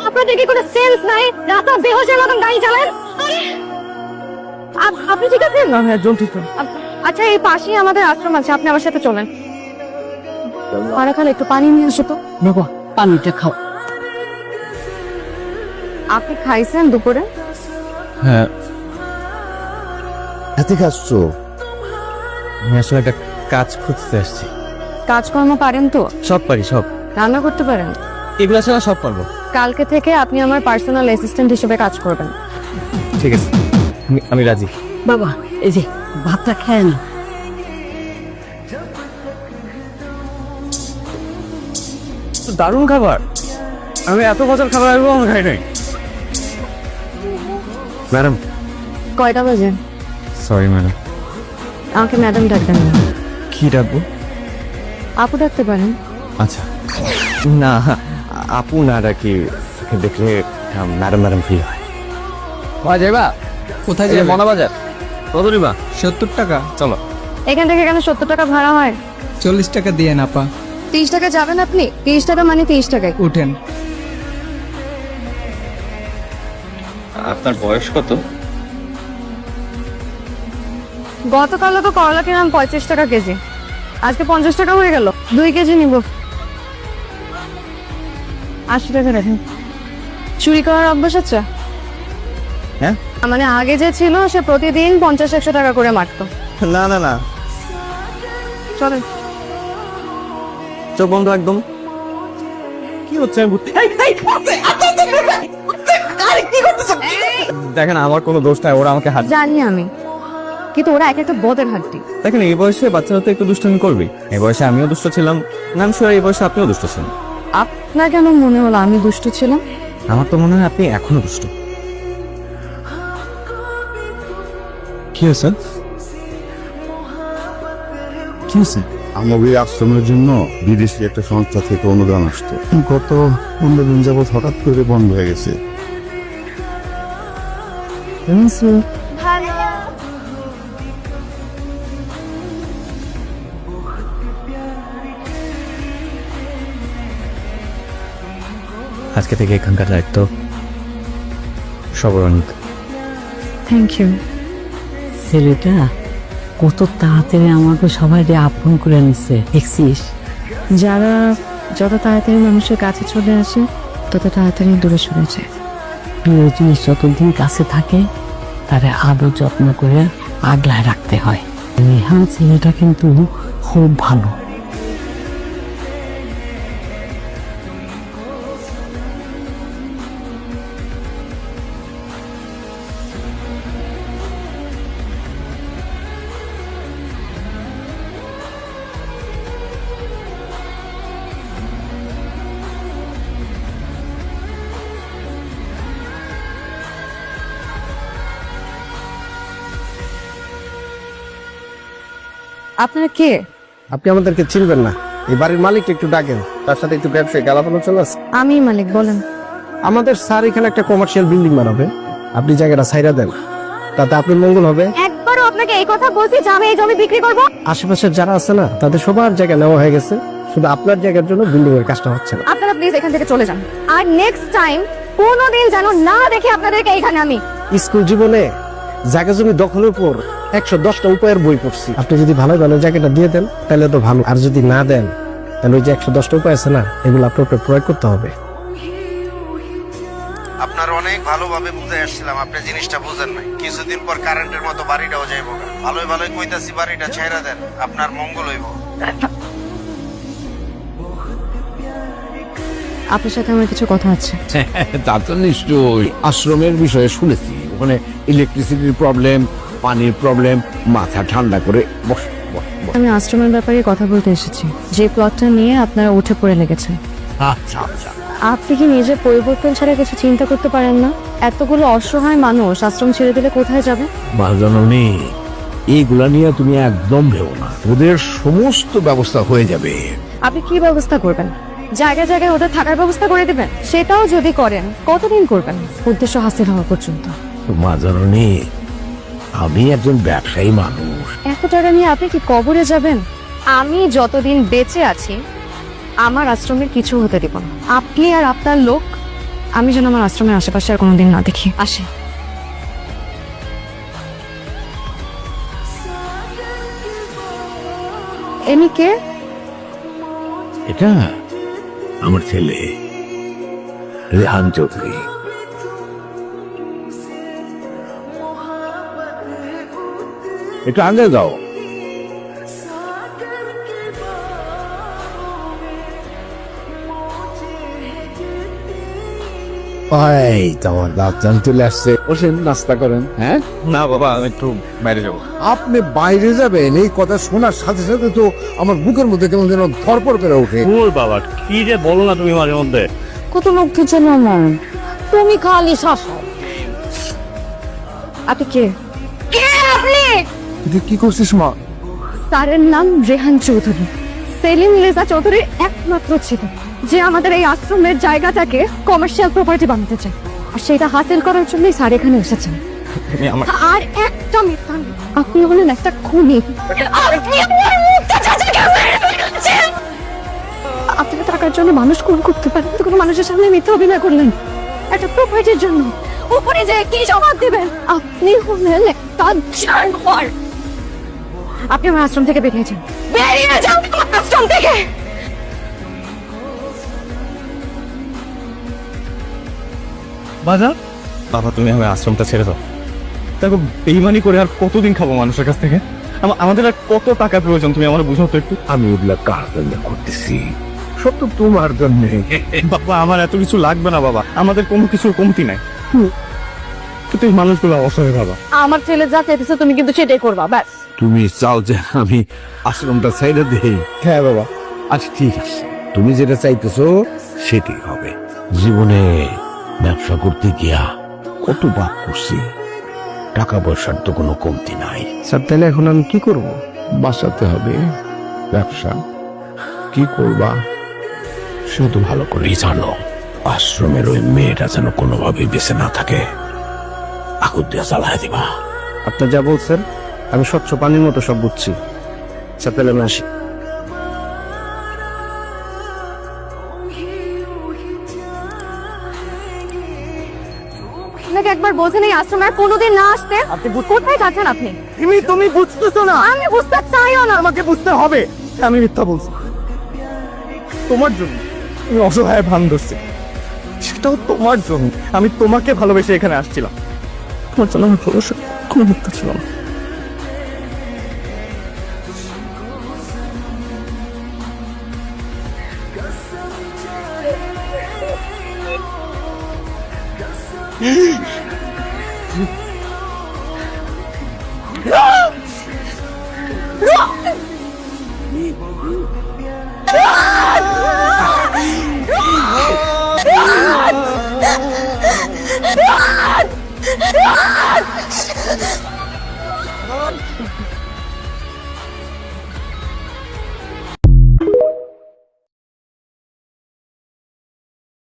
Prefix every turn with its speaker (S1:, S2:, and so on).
S1: আপনাদের কি কোনো সেন্স নাই? রাস্তা বেহোশের মতন গাড়ি চালান। আপনি ঠিক আছেন?
S2: না হ্যাঁ জন্টিত।
S1: আচ্ছা এই পাশেই আমাদের আশ্রম আছে, আপনি আমার সাথে চলেন। আর খালে একটু পানি নিয়ে এসো তো।
S2: বাবা পানিটা খাও।
S1: আপনি খাইছেন দুপুরে?
S2: হ্যাঁ
S3: এতে আসছো?
S2: আমি আসলে একটা কাজ খুঁজতে আসছি।
S1: কাজকর্ম পারেন তো?
S2: সব পারি, সব।
S1: রান্না করতে পারেন?
S2: এগুলা ছাড়া সব পারবো।
S1: কালকে থেকে আপনি আমার পার্সোনাল অ্যাসিস্ট্যান্ট হিসেবে কাজ করবেন।
S2: ঠিক আছে, আমি রাজি।
S4: বাবা এই যে ভাতটা খেয়ে না।
S2: দারুণ খাবার। আমি এত মজার খাবার আসবো আমি খাই নাই। ম্যাডাম।
S1: কয়টা বাজে?
S2: Sorry madam.
S1: আমাকে ম্যাডাম ডাকবেন না।
S2: কি ডাকবো?
S1: আপু ডাকতে পারেন।
S2: আচ্ছা না, আপু না ডাকি, দেখলে ম্যাডাম ম্যাডাম ফিল হয়।
S5: যাইবা কোথায় যাবে?
S2: মনাবাজার। কত নিবা?
S5: 70 টাকা।
S2: চলো।
S1: এখান থেকে কেন 70 টাকা ভাড়া হয়?
S5: 40 টাকা দিয়ে না পা।
S1: 30 টাকা যাবেন আপনি? 30 টাকা মানে 30 টাকায়।
S5: উঠেন।
S2: আপনার বয়স কত?
S1: গতকালও তো করলা কিনলাম 35 টাকা কেজি, আজকে 50 টাকা হয়ে গেল। 2 কেজি নিব। 80 টাকা রাখেন। চুরি করার অভ্যাস আছে?
S2: হ্যাঁ
S1: মানে আগে যে ছিল সে প্রতিদিন 50-100 টাকা করে মারতো।
S2: না না না,
S1: চলেন।
S2: চোখ বন্ধ একদম। কি হচ্ছে? আমি দেখেন আমার কোনো দোষ নাই, ওরা আমাকে হাত।
S1: জানি আমি, কিন্তু ওরা এক একটা বদের হাড্ডি।
S2: দেখেন এই বয়সে বাচ্চারা তো একটু দুষ্টুমি করবে। এই বয়সে আমিও দুষ্ট ছিলাম, আমি শিওর এই বয়সে আপনিও দুষ্ট ছিলেন।
S1: আপনার কেন মনে হলো আমি দুষ্ট ছিলাম?
S2: আমার তো মনে হয় আপনি এখনো দুষ্ট। কি হয়েছে? কি হয়েছে?
S3: আমাদের আশ্রমের জন্য বিদেশি একটা সংস্থা থেকে অনুদান আসতো, গত 15 দিন যাবৎ হঠাৎ করে বন্ধ হয়ে গেছে।
S2: আজকে থেকে এখানকার দায়িত্ব সবার অনেক।
S1: Thank you.
S4: ছেলেটা কত তাড়াতাড়ি আমাকে সবাই আপন করে নিচ্ছে দেখছিস?
S1: যারা যত তাড়াতাড়ি মানুষের কাছে চলে আসে তত তাড়াতাড়ি দূরে সরে যায়।
S4: প্রিয় জিনিস যতদিন কাছে থাকে তারে আদর যত্ন করে আগলায় রাখতে হয়। রেহান ছেলেটা কিন্তু খুব ভালো।
S1: আপনারা কে?
S6: আপনি আমাদেরকে চিনবেন না, এই বাড়ির মালিক একটু ডাকেন, তার সাথে একটু ব্যবসায়িক আলাপনা চলে আসে।
S1: আমি মালিক, বলেন।
S6: আমাদের স্যার এখানে একটা কমার্শিয়াল বিল্ডিং বানাবে, আপনি জায়গাটা ছাইরা দেন, তাতে আপনার মঙ্গল হবে।
S1: একবারও আপনাকে এই কথা বলছি যে আমি এই জমি বিক্রি করব?
S6: আশেপাশের যারা আছে না তাদের সবার জায়গা নেওয়া হয়ে গেছে, শুধু আপনার জায়গার জন্য বিল্ডিং এর কাজটা হচ্ছে না।
S1: আপনারা প্লিজ এখান থেকে চলে যান, আর নেক্সট টাইম কোনোদিন যেন না দেখি আপনাদেরকে এইখানে আমি।
S6: স্কুল জীবনে জায়গা জমি দখলের উপর 110টা উপায়ের বই পড়ছি, আপনি যদি ভালো ভালো জায়গাটা দিয়ে দেন তাহলে তো ভালো, আর যদি না দেন তাহলে ওই যে 110টা উপায় আছে না, এগুলো আপনার উপরে প্রয়োগ করতে হবে।
S7: আপনার অনেক ভালোভাবে বুঝে আসছিলাম, আপনি জিনিসটা বুঝেন নাই। কিছুদিন পর কারেন্টের মতো বাড়িটাও যাইব। ভালোই ভালোই কইতাছি বাড়িটা ছেড়ে দেন, আপনার মঙ্গল হইব।
S1: আপনার সাথে আমার কিছু কথা আছে।
S8: তা তো নিশ্চয়ই। আশ্রমের বিষয়ে শুনেছি ওখানে ইলেকট্রিসিটির প্রবলেম, পানির প্রবলেম। মাথা ঠান্ডা করে বস বস বস।
S1: আমি আশ্রমের ব্যাপারে কথা বলতে এসেছি, যে প্লটটা নিয়ে আপনারা উঠে পড়ে লেগেছেন।
S8: আচ্ছা আচ্ছা,
S1: আপনি কি নিজের পরিবর্তন ছাড়া কিছু চিন্তা করতে পারেন না? এতগুলো অসহায় মানুষ আশ্রম ছেড়ে দিলে কোথায় যাবে?
S8: মা জননী, এইগুলা নিয়ে তুমি একদম ভেবো না, ওদের সমস্ত ব্যবস্থা হয়ে যাবে।
S1: আপনি কি ব্যবস্থা করবেন? জায়গায় জায়গায় ওদের থাকার ব্যবস্থা করে দিবেন? সেটাও যদি করেন কতদিন করবেন? উদ্দেশ্য হাসিল হওয়া পর্যন্ত।
S8: মা জননী, আমি একজন ব্যবসায়ী মানুষ।
S1: এত টাকা নিয়ে আপনি কি কবরে যাবেন? আমি যতদিন বেঁচে আছি আমার আশ্রমের কিছু হতে দিব না। আপনি আর আপনার লোক আমি যেন আমার আশ্রমের আশেপাশে আর কোনোদিন না দেখি। আসে। এনি কে?
S8: এটা আমার ছেলে রেহান চৌধুরী। একটু আগে যাও। ওই তোমার দাঁতজান চলে আসছে, বসেন নাস্তা করেন। হ্যাঁ,
S2: না বাবা, আমি একটু বাইরে যাবো।
S8: আপনি বাইরে যাবেন এই কথা শোনার সাথে সাথে তো আমার বুকের মধ্যে কেমন যেন ধরপড় করে ওঠে।
S2: ওর বাবা, কি যে বলো না তুমি মাঝে মধ্যে।
S4: কত লোক কিছু না তুমি খালি শাসক।
S1: আপনি কে? কে আপনি?
S8: তুই কি করছিস মা?
S1: স্যারের নাম রেহান চৌধুরী, সেলিম রেজা চৌধুরীর একমাত্র ছেলে, যে আমাদের এই আশ্রমের জায়গাটাকে কমার্শিয়াল প্রপার্টি বানাতে চায়। আর সেটা হাসিল করার জন্যই স্যার এখানে এসেছেন। আর একটা মিথ্যা নেই। আপনি হলেন একটা খুনি। আপনি টাকার জন্য মানুষ খুন করতে পারেন, তো কোনো মানুষের সামনে মিথ্যা অভিনয় করলেন একটা প্রপার্টির জন্য। উপরে যে কি জবাব দেবেন? আপনি হলেন একটা জানোয়ার। আপনি আমার আশ্রম থেকে বেরিয়ে যান, বেরিয়ে যান আশ্রম থেকে।
S2: বাজার বাবা, তুমি আমার আশ্রমটা ছেড়ে দাও। দেখো, বেইমানি করে আর কতদিন খাবো মানুষের কাছ থেকে? আমাদের আর কত টাকা প্রয়োজন, তুমি আমার বুঝাও তো একটু।
S8: আমি ওগুলা কার জন্য করতেছি? সব তো তোমার জন্য।
S2: বাবা, আমার এত কিছু লাগবে না বাবা, আমাদের কোনো কিছুর কমতি নাই। কিন্তু এই মানুষগুলো অসহায় বাবা।
S1: আমার ছেলে যা চাইতেছে তুমি কিন্তু সেটাই করবা, ব্যাস।
S8: তুমি চাও যে আমি আশ্রমটা ছেড়ে দেই?
S2: হ্যাঁ বাবা।
S8: আচ্ছা ঠিক আছে, তুমি যেটা চাইতেছো সেটাই হবে। জীবনে ব্যবসা করতে গিয়া কত বাদ করছি, টাকা পয়সার তো কোনো কমতি নাই।
S6: স্যার, তাহলে এখন আমি কি করব?
S8: বাঁচাতে হবে ব্যবসা। কি করবা শুধু ভালো করেই জানো। আশ্রমের ওই মেয়েটা যেন কোনোভাবে বেঁচে না থাকে, আগুন দিয়ে জ্বালায় দিবা।
S6: আপনি যা বলছেন আমি স্বচ্ছ পানির মতো সব বুঝছি। স্যার, তাহলে আমি আসি।
S1: আপনাকে একবার বলছেন এই আশ্রমে আর কোনোদিন না আসতে। আপনি কোথায় যাচ্ছেন আপনি?
S2: তুমি বুঝতেছো না?
S1: আমি বুঝতে চাইও না।
S2: আমাকে বুঝতে হবে। আমি মিথ্যা বলছি তোমার জন্য। আমি অসহায় ভান ধরছি, সেটাও তোমার জন্য। আমি তোমাকে ভালোবেসে এখানে আসছিলাম, তোমার জন্য আমার ভালোবাসা কোনো মিথ্যা ছিল না।